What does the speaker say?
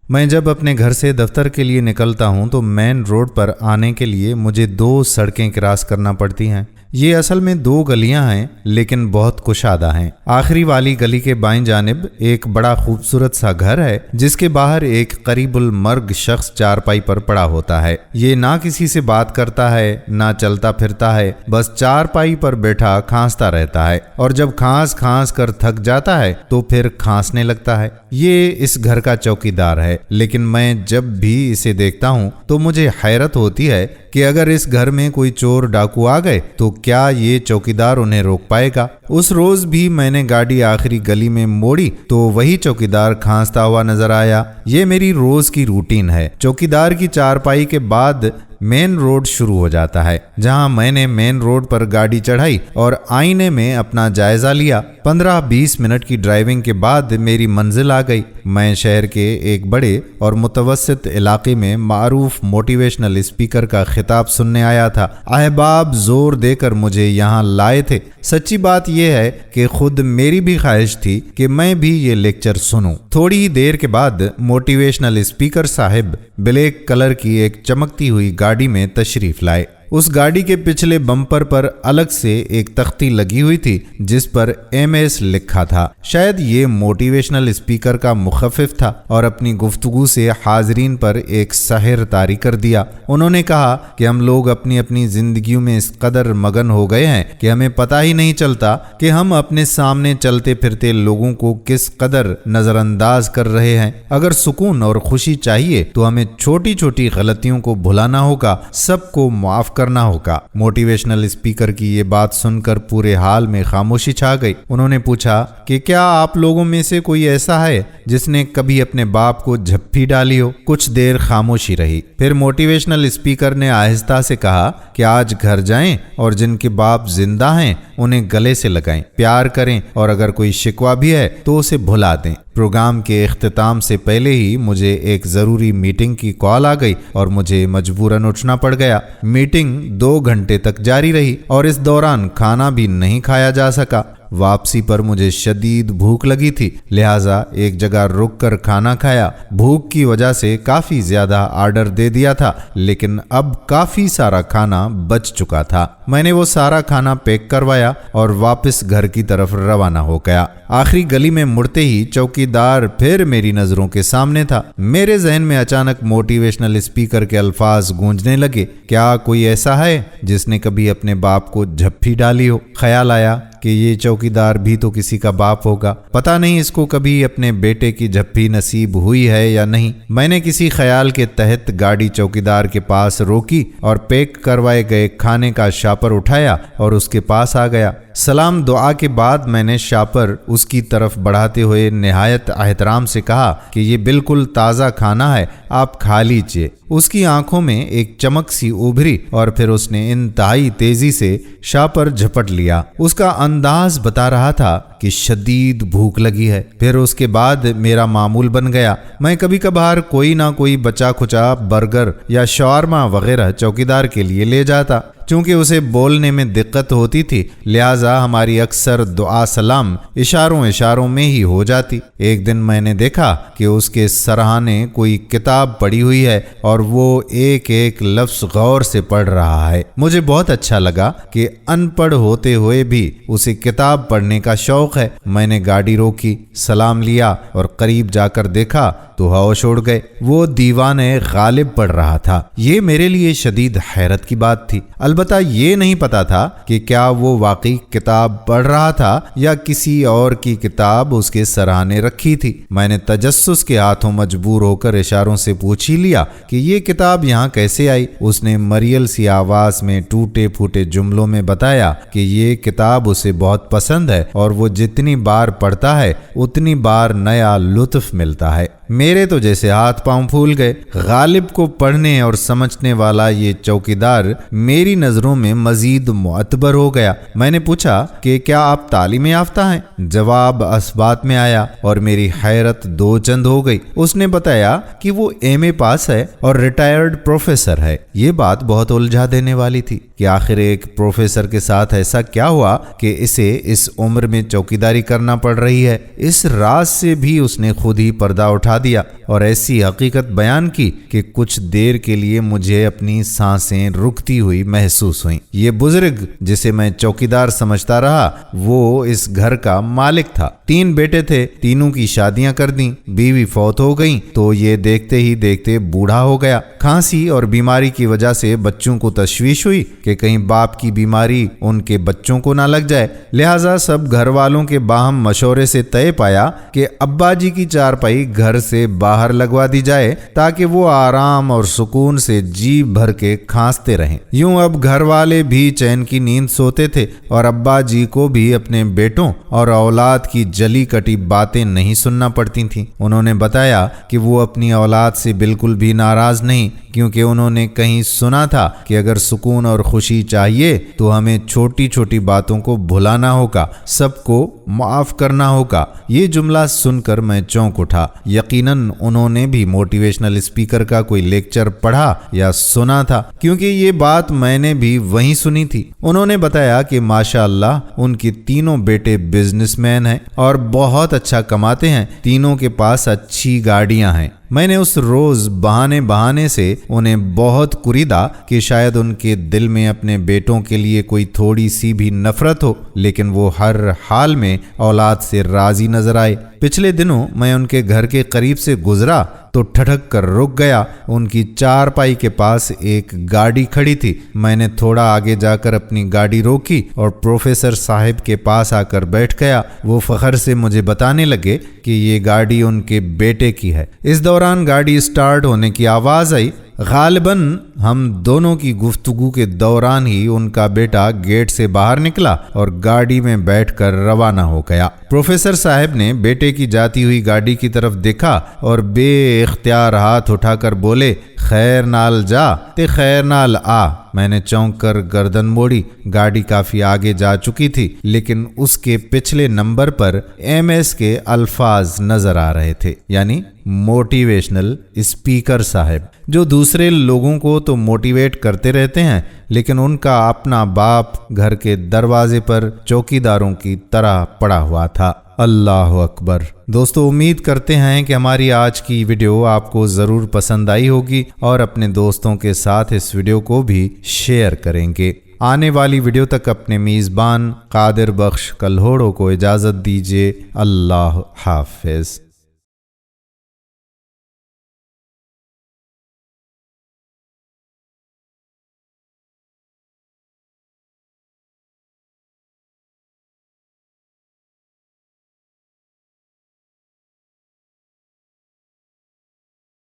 میں جب اپنے گھر سے دفتر کے لیے نکلتا ہوں تو مین روڈ پر آنے کے لیے مجھے 2 سڑکیں کراس کرنا پڑتی ہیں۔ یہ اصل میں 2 گلیاں ہیں لیکن بہت کشادہ ہیں۔ آخری والی گلی کے بائیں جانب ایک بڑا خوبصورت سا گھر ہے جس کے باہر ایک قریب المرگ شخص چارپائی پر پڑا ہوتا ہے۔ یہ نہ کسی سے بات کرتا ہے نہ چلتا پھرتا ہے، بس چارپائی پر بیٹھا کھانستا رہتا ہے، اور جب کھانس کر تھک جاتا ہے تو پھر کھانسنے لگتا ہے۔ یہ اس گھر کا چوکیدار ہے، لیکن میں جب بھی اسے دیکھتا ہوں تو مجھے حیرت ہوتی ہے کہ اگر اس گھر میں کوئی چور ڈاکو آ گئے تو کیا یہ چوکیدار انہیں روک پائے گا؟ اس روز بھی میں نے گاڑی آخری گلی میں موڑی تو وہی چوکیدار کھانستا ہوا نظر آیا۔ یہ میری روز کی روٹین ہے۔ چوکیدار کی چارپائی کے بعد مین روڈ شروع ہو جاتا ہے، جہاں میں نے مین روڈ پر گاڑی چڑھائی اور آئینے میں اپنا جائزہ لیا۔ 15-20 منٹ کی ڈرائیونگ کے بعد میری منزل آ گئی۔ میں شہر کے ایک بڑے اور متوسط علاقے میں معروف موٹیویشنل اسپیکر کا خطاب سننے آیا تھا۔ احباب زور دے کر مجھے یہاں لائے تھے۔ سچی بات یہ ہے کہ خود میری بھی خواہش تھی کہ میں بھی یہ لیکچر سنوں۔ تھوڑی ہی دیر کے بعد موٹیویشنل اسپیکر صاحب بلیک کلر کی ایک چمکتی ہوئی گاڑی میں تشریف لائے۔ اس گاڑی کے پچھلے بمپر پر الگ سے ایک تختی لگی ہوئی تھی جس پر MS لکھا تھا۔ شاید یہ موٹیویشنل اسپیکر کا مخفف تھا اور اپنی گفتگو سے حاضرین پر ایک سحر طاری کر دیا۔ انہوں نے کہا کہ ہم لوگ اپنی اپنی زندگیوں میں اس قدر مگن ہو گئے ہیں کہ ہمیں پتہ ہی نہیں چلتا کہ ہم اپنے سامنے چلتے پھرتے لوگوں کو کس قدر نظر انداز کر رہے ہیں۔ اگر سکون اور خوشی چاہیے تو ہمیں چھوٹی چھوٹی غلطیوں کو بھلانا ہوگا، سب کو معاف کرنا ہوگا۔ موٹیویشنل اسپیکر کی یہ بات سن کر پورے حال میں خاموشی چھا گئی۔ انہوں نے پوچھا کہ کیا آپ لوگوں میں سے کوئی ایسا ہے جس نے کبھی اپنے باپ کو جھپی ڈالی ہو؟ کچھ دیر خاموشی رہی، پھر موٹیویشنل اسپیکر نے آہستہ سے کہا کہ آج گھر جائیں اور جن کے باپ زندہ ہیں انہیں گلے سے لگائیں، پیار کریں، اور اگر کوئی شکوہ بھی ہے تو اسے بھلا دیں۔ پروگرام کے اختتام سے پہلے ہی مجھے ایک ضروری میٹنگ کی کال آ گئی اور مجھے مجبوراً اٹھنا پڑ گیا۔ میٹنگ 2 گھنٹے تک جاری رہی اور اس دوران کھانا بھی نہیں کھایا جا سکا۔ واپسی پر مجھے شدید بھوک لگی تھی، لہٰذا ایک جگہ رک کر کھانا کھایا۔ بھوک کی وجہ سے کافی زیادہ آرڈر دے دیا تھا، لیکن اب کافی سارا کھانا بچ چکا تھا۔ میں نے وہ سارا کھانا پیک کروایا اور واپس گھر کی طرف روانہ ہو گیا۔ آخری گلی میں مڑتے ہی چوکیدار پھر میری نظروں کے سامنے تھا۔ میرے ذہن میں اچانک موٹیویشنل اسپیکر کے الفاظ گونجنے لگے، کیا کوئی ایسا ہے جس نے کبھی اپنے باپ کو جھپی ڈالی ہو؟ خیال آیا کہ یہ چوکیدار بھی تو کسی کا باپ ہوگا، پتہ نہیں اس کو کبھی اپنے بیٹے کی جھپی نصیب ہوئی ہے یا نہیں۔ میں نے کسی خیال کے تحت گاڑی چوکیدار کے پاس روکی اور پیک کروائے گئے کھانے کا شاپر اٹھایا اور اس کے پاس آ گیا۔ سلام دعا کے بعد میں نے شاپر اس کی طرف بڑھاتے ہوئے نہایت احترام سے کہا کہ یہ بالکل تازہ کھانا ہے، آپ کھا لیجئے۔ اس کی آنکھوں میں ایک چمک سی ابھری اور پھر اس نے انتہائی تیزی سے شاپر جھپٹ لیا۔ اس کا انداز بتا رہا تھا کہ شدید بھوک لگی ہے۔ پھر اس کے بعد میرا معمول بن گیا، میں کبھی کبھار کوئی نہ کوئی بچا کھچا برگر یا شاورما وغیرہ چوکیدار کے لیے لے جاتا۔ چونکہ اسے بولنے میں دقت ہوتی تھی لہٰذا ہماری اکثر دعا سلام اشاروں میں ہی ہو جاتی۔ ایک دن میں نے دیکھا کہ اس کے سرہانے کوئی کتاب پڑھی ہوئی ہے اور وہ ایک ایک لفظ غور سے پڑھ رہا ہے۔ مجھے بہت اچھا لگا کہ ان پڑھ ہوتے ہوئے بھی اسے کتاب پڑھنے کا شوق ہے۔ میں نے گاڑی روکی، سلام لیا اور قریب جا کر دیکھا تو ہوش اڑ گئے۔ وہ دیوان غالب پڑھ رہا تھا۔ یہ میرے لیے شدید حیرت کی بات تھی۔ البتہ یہ نہیں پتا تھا کہ کیا وہ واقعی کتاب پڑھ رہا تھا یا کسی اور کی کتاب اس کے سرانے رکھی تھی۔ میں نے تجسس کے ہاتھوں مجبور ہو کر اشاروں سے پوچھ ہی لیا کہ یہ کتاب یہاں کیسے آئی۔ اس نے مریل سی آواز میں ٹوٹے پھوٹے جملوں میں بتایا کہ یہ کتاب اسے بہت پسند ہے اور وہ جتنی بار پڑھتا ہے اتنی بار نیا لطف ملتا ہے۔ میرے تو جیسے ہاتھ پاؤں پھول گئے۔ غالب کو پڑھنے اور سمجھنے والا یہ چوکیدار میری نظروں میں مزید معتبر ہو گیا۔ میں نے پوچھا کہ کیا آپ تعلیم یافتہ ہیں؟ جواب اثبات میں آیا اور میری حیرت 2 چند ہو گئی۔ اس نے بتایا کہ وہ MA پاس ہے اور ریٹائرڈ پروفیسر ہے۔ یہ بات بہت الجھا دینے والی تھی۔ کہ آخر ایک پروفیسر کے ساتھ ایسا کیا ہوا کہ اسے اس عمر میں چوکیداری کرنا پڑ رہی ہے۔ اس راز سے بھی اس نے خود ہی پردہ اٹھا دیا اور ایسی حقیقت بیان کی کہ کچھ دیر کے لیے مجھے اپنی سانسیں رکتی ہوئی محسوس ہوئیں۔ یہ بزرگ جسے میں چوکیدار سمجھتا رہا وہ اس گھر کا مالک تھا۔ 3 بیٹے تھے، تینوں کی شادیاں کر دیں، بیوی فوت ہو گئیں تو یہ دیکھتے ہی دیکھتے بوڑھا ہو گیا۔ کھانسی اور بیماری کی وجہ سے بچوں کو تشویش ہوئی کہ کہیں باپ کی بیماری ان کے بچوں کو نہ لگ جائے، لہٰذا سب گھر والوں کے باہم مشورے سے طے پایا کہ ابا جی کی چارپائی گھر سے باہر لگوا دی جائے تاکہ وہ آرام اور سکون سے جی بھر کے کھانستے رہیں۔ یوں اب گھر والے بھی چین کی نیند سوتے تھے اور ابا جی کو بھی اپنے بیٹوں اور اولاد کی جلی کٹی باتیں نہیں سننا پڑتی تھیں۔ انہوں نے بتایا کہ وہ اپنی اولاد سے بالکل بھی ناراض نہیں، کیونکہ انہوں نے کہیں سنا تھا کہ اگر سکون اور خوشی چاہیے تو ہمیں چھوٹی چھوٹی باتوں کو بھلانا ہوگا، سب کو معاف کرنا ہوگا۔ یہ جملہ سن کر میں چونک اٹھا۔ یقیناً انہوں نے بھی موٹیویشنل اسپیکر کا کوئی لیکچر پڑھا یا سنا تھا، کیونکہ یہ بات میں نے بھی وہیں سنی تھی۔ انہوں نے بتایا کہ ماشاءاللہ ان کے تینوں بیٹے بزنس مین ہیں اور بہت اچھا کماتے ہیں، تینوں کے پاس اچھی گاڑیاں ہیں۔ میں نے اس روز بہانے سے انہیں بہت کریدا کہ شاید ان کے دل میں اپنے بیٹوں کے لیے کوئی تھوڑی سی بھی نفرت ہو، لیکن وہ ہر حال میں اولاد سے راضی نظر آئے۔ پچھلے دنوں میں ان کے گھر کے قریب سے گزرا تو ٹھٹک کر رک گیا۔ ان کی چارپائی کے پاس ایک گاڑی کھڑی تھی۔ میں نے تھوڑا آگے جا کر اپنی گاڑی روکی اور پروفیسر صاحب کے پاس آ کر بیٹھ گیا۔ وہ فخر سے مجھے بتانے لگے کہ یہ گاڑی ان کے بیٹے کی ہے۔ اس دوران گاڑی سٹارٹ ہونے کی آواز آئی۔ غالباً ہم دونوں کی گفتگو کے دوران ہی ان کا بیٹا گیٹ سے باہر نکلا اور گاڑی میں بیٹھ کر روانہ ہو گیا۔ پروفیسر صاحب نے بیٹے کی جاتی ہوئی گاڑی کی طرف دیکھا اور بے اختیار ہاتھ اٹھا کر بولے، خیر نال جا تے خیر نال آ۔ میں نے چونک کر گردن موڑی۔ گاڑی کافی آگے جا چکی تھی، لیکن اس کے پچھلے نمبر پر MS کے الفاظ نظر آ رہے تھے، یعنی موٹیویشنل اسپیکر صاحب، جو دوسرے لوگوں کو تو موٹیویٹ کرتے رہتے ہیں لیکن ان کا اپنا باپ گھر کے دروازے پر چوکیداروں کی طرح پڑا ہوا تھا۔ اللہ اکبر۔ دوستو، امید کرتے ہیں کہ ہماری آج کی ویڈیو آپ کو ضرور پسند آئی ہوگی اور اپنے دوستوں کے ساتھ اس ویڈیو کو بھی شیئر کریں گے۔ آنے والی ویڈیو تک اپنے میزبان قادر بخش کلہوڑوں کو اجازت دیجیے۔ اللہ حافظ۔